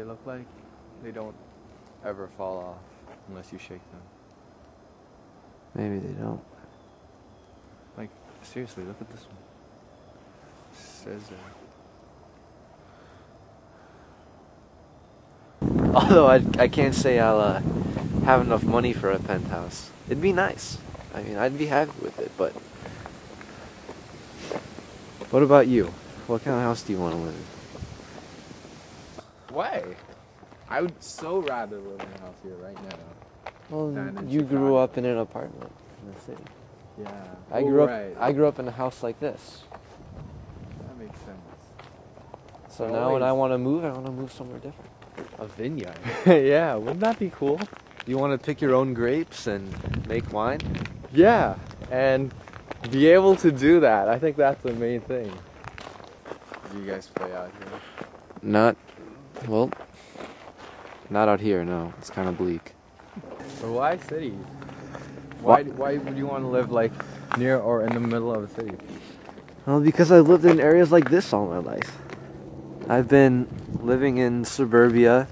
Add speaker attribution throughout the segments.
Speaker 1: they look like. They don't ever fall off unless you shake them.
Speaker 2: Maybe they don't.
Speaker 1: Like, seriously, look at this one. It says
Speaker 2: Although I can't say I'll have enough money for a penthouse. It'd be nice. I mean, I'd be happy with it, but... What about you? What kind of house do you want to live in?
Speaker 1: Why? I would so rather live in a house here right now.
Speaker 2: Well,
Speaker 1: than in
Speaker 2: you grew
Speaker 1: Chicago.
Speaker 2: up in an apartment in the city.
Speaker 1: Yeah.
Speaker 2: I grew up in a house like this.
Speaker 1: That makes sense.
Speaker 2: So now when I want to move somewhere different.
Speaker 1: A vineyard.
Speaker 2: Yeah, wouldn't that be cool? You want to pick your own grapes and make wine?
Speaker 1: Yeah, and be able to do that. I think that's the main thing. Do you guys play out here?
Speaker 2: Not out here, no. It's kind of bleak.
Speaker 1: But why cities? Why would you want to live like near or in the middle of a city?
Speaker 2: Well, because I've lived in areas like this all my life. I've been living in suburbia,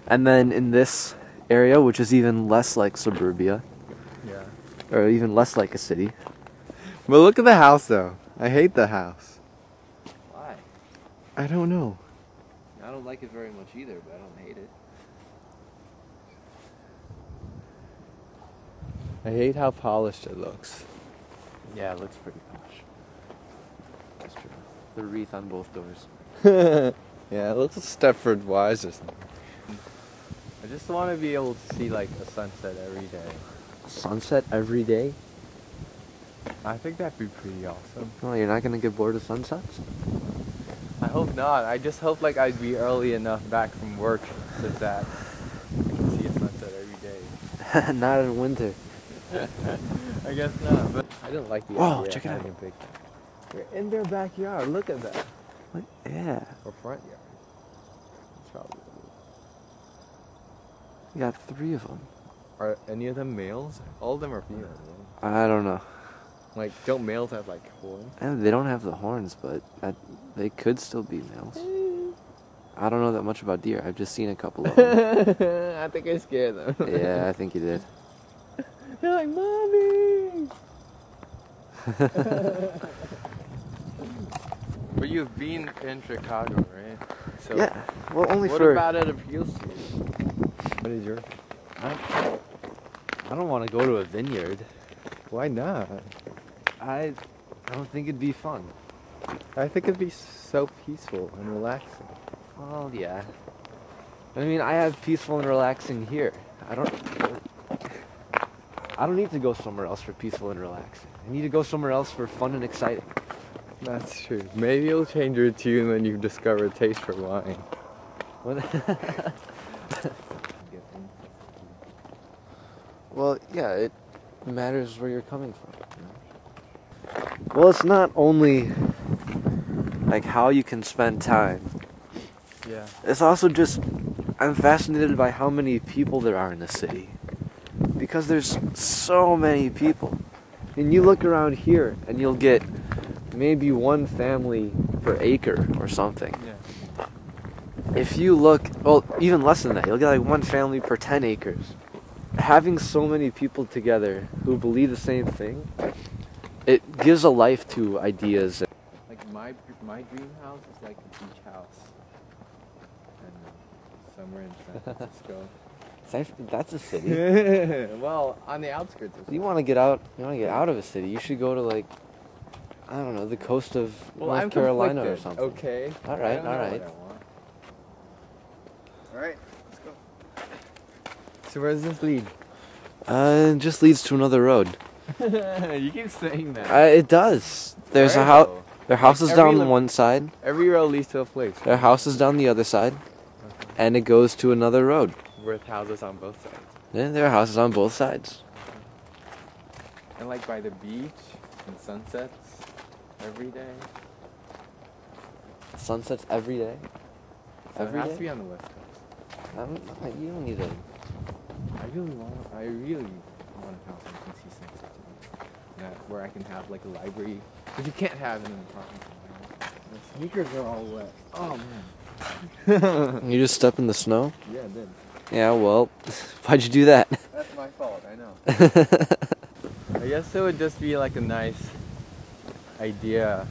Speaker 2: and then in this area, which is even less like suburbia,
Speaker 1: Yeah.
Speaker 2: or even less like a city.
Speaker 1: But look at the house though. I hate the house.
Speaker 2: Why?
Speaker 1: I don't know.
Speaker 2: I don't like it very much either, but I don't hate it.
Speaker 1: I hate how polished it looks.
Speaker 2: Yeah, it looks pretty posh. That's true. The wreath on both doors.
Speaker 1: Yeah, it looks Stepford Wise or something. I just want to be able to see like a sunset every day.
Speaker 2: Sunset every day?
Speaker 1: I think that'd be pretty awesome.
Speaker 2: Well, you're not gonna get bored of sunsets?
Speaker 1: I hope not. I just hope like I'd be early enough back from work so that I can see a sunset every day.
Speaker 2: Not in winter.
Speaker 1: I guess not, but I don't like the
Speaker 2: Whoa,
Speaker 1: idea
Speaker 2: check
Speaker 1: of
Speaker 2: it
Speaker 1: having a big. We're in their backyard. Look at that.
Speaker 2: What? Yeah.
Speaker 1: Or front yard. It's probably.
Speaker 2: You got 3 of them.
Speaker 1: Are any of them males? All of them are females. Right?
Speaker 2: I don't know.
Speaker 1: Like, don't males have like horns?
Speaker 2: They don't have the horns, but they could still be males. I don't know that much about deer. I've just seen a couple of them.
Speaker 1: I think I scared them.
Speaker 2: Yeah, I think you did.
Speaker 1: They're like, Mommy! But you've been in Chicago, right? So
Speaker 2: Yeah. Well, only
Speaker 1: what
Speaker 2: for...
Speaker 1: about it appeals to you? What is your...
Speaker 2: I don't want to go to a vineyard.
Speaker 1: Why not?
Speaker 2: I don't think it'd be fun.
Speaker 1: I think it'd be so peaceful and relaxing.
Speaker 2: Well, yeah. I mean, I have peaceful and relaxing here. I don't need to go somewhere else for peaceful and relaxing. I need to go somewhere else for fun and exciting.
Speaker 1: That's true. Maybe you'll change your tune when you discover a taste for wine.
Speaker 2: Well, yeah, it matters where you're coming from. You know? Well, it's not only like how you can spend time.
Speaker 1: Yeah.
Speaker 2: It's also just, I'm fascinated by how many people there are in the city. Because there's so many people. And you look around here and you'll get maybe 1 family per acre or something.
Speaker 1: Yeah.
Speaker 2: If you look, well, even less than that, you'll get like 1 family per 10 acres. Having so many people together who believe the same thing, it gives a life to ideas.
Speaker 1: Like my dream house is like a beach house. And somewhere in San Francisco.
Speaker 2: That's a city.
Speaker 1: Well, on the outskirts of
Speaker 2: You want to get out of a city, you should go to like, I don't know, the coast of North Carolina or something.
Speaker 1: Okay.
Speaker 2: All right,
Speaker 1: I don't know
Speaker 2: all
Speaker 1: what
Speaker 2: right.
Speaker 1: I want. All right, let's go. So where does this lead?
Speaker 2: It just leads to another road.
Speaker 1: You keep saying that.
Speaker 2: It does. There's a
Speaker 1: Where,
Speaker 2: house.
Speaker 1: though?
Speaker 2: Their house is
Speaker 1: Every
Speaker 2: down one side.
Speaker 1: Every road leads to a place.
Speaker 2: Their house is down the other side, and it goes to another road.
Speaker 1: With houses on both sides.
Speaker 2: And there are houses on both sides.
Speaker 1: And like by the beach and sunsets every day.
Speaker 2: Sunsets every day.
Speaker 1: So
Speaker 2: Every
Speaker 1: it has
Speaker 2: day?
Speaker 1: to be on the west coast.
Speaker 2: You don't need to.
Speaker 1: I really want a house where I can see sunsets. Where I can have like a library, which you can't have in an apartment. The sneakers are all wet. Oh man.
Speaker 2: You just step in the snow?
Speaker 1: Yeah, I did.
Speaker 2: Yeah, well, why'd you do that?
Speaker 1: That's my fault, I know. I guess it would just be like a nice idea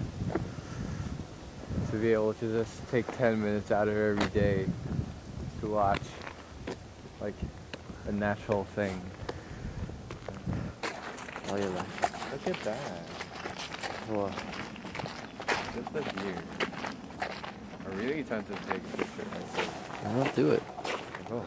Speaker 1: to be able to just take 10 minutes out of every day to watch like a natural thing.
Speaker 2: All your life.
Speaker 1: Look at that.
Speaker 2: Well,
Speaker 1: Just the deer. I'm really tempted to take a picture like this.
Speaker 2: I'll do it.
Speaker 1: Oh.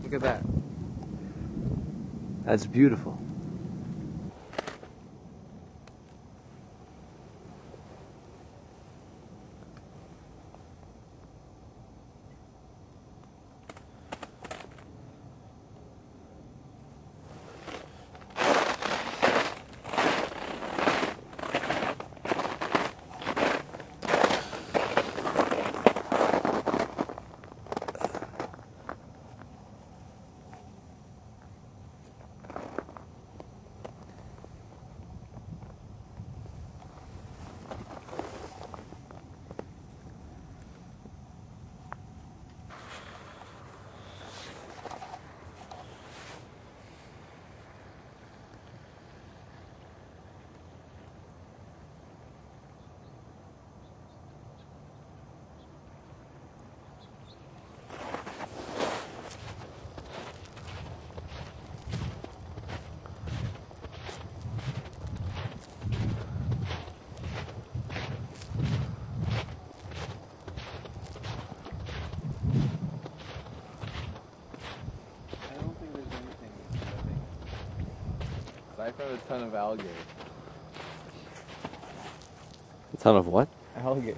Speaker 1: Look at that.
Speaker 2: That's beautiful.
Speaker 1: I found a ton of algae.
Speaker 2: A ton of what?
Speaker 1: Algae.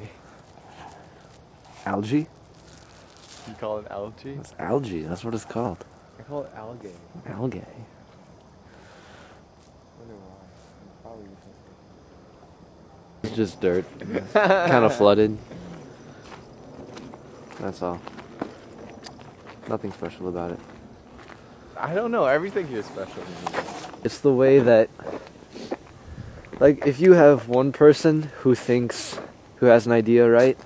Speaker 2: Algae?
Speaker 1: You call it algae?
Speaker 2: It's algae. That's what it's called.
Speaker 1: I call it algae.
Speaker 2: Algae.
Speaker 1: I wonder why. Probably
Speaker 2: It's just dirt. Kind of flooded. That's all. Nothing special about it.
Speaker 1: I don't know. Everything here is special to me.
Speaker 2: It's the way that, like, if you have one person who has an idea, right,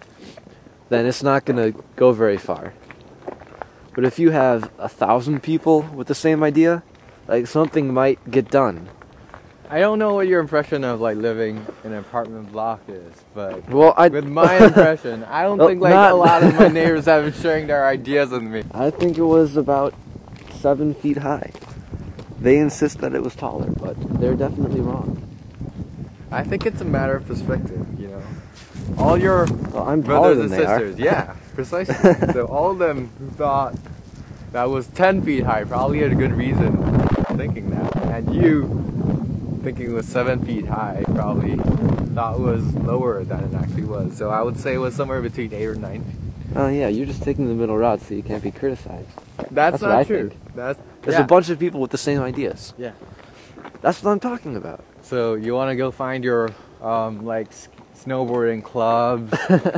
Speaker 2: then it's not gonna go very far. But if you have 1,000 people with the same idea, like, something might get done.
Speaker 1: I don't know what your impression of like living in an apartment block is, but
Speaker 2: Well,
Speaker 1: with my impression, I don't think like a lot of my neighbors have been sharing their ideas with me.
Speaker 2: I think it was about 7 feet high. They insist that it was taller, but they're definitely wrong.
Speaker 1: I think it's a matter of perspective, you know. All your
Speaker 2: Well, I'm taller
Speaker 1: brothers
Speaker 2: than
Speaker 1: and
Speaker 2: they are.
Speaker 1: sisters, yeah, precisely. So all of them who thought that was 10 feet high probably had a good reason for thinking that, and you thinking it was 7 feet high probably thought it was lower than it actually was. So I would say it was somewhere between 8 or 9 feet.
Speaker 2: Oh yeah, you're just taking the middle route so you can't be criticized.
Speaker 1: That's
Speaker 2: what
Speaker 1: not
Speaker 2: I
Speaker 1: true.
Speaker 2: think.
Speaker 1: There's
Speaker 2: a bunch of people with the same ideas.
Speaker 1: Yeah.
Speaker 2: That's what I'm talking about.
Speaker 1: So you want to go find your like snowboarding clubs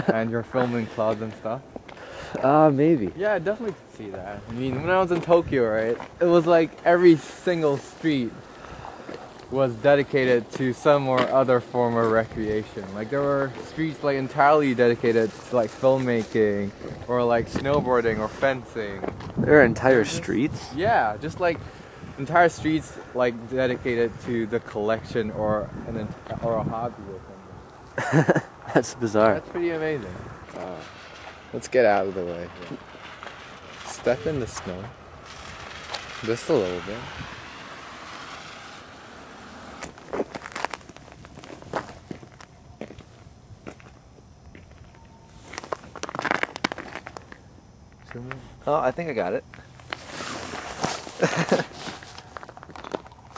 Speaker 1: and your filming clubs and stuff?
Speaker 2: Maybe.
Speaker 1: Yeah, I definitely could see that. I mean, when I was in Tokyo, right, it was like every single street was dedicated to some or other form of recreation. Like there were streets like entirely dedicated to like filmmaking or like snowboarding or fencing.
Speaker 2: There are entire streets?
Speaker 1: Yeah, just like entire streets like dedicated to the collection or or a hobby or something.
Speaker 2: That's bizarre.
Speaker 1: That's pretty amazing. Let's get out of the way. Step in the snow. Just a little bit.
Speaker 2: Oh, I think I got it.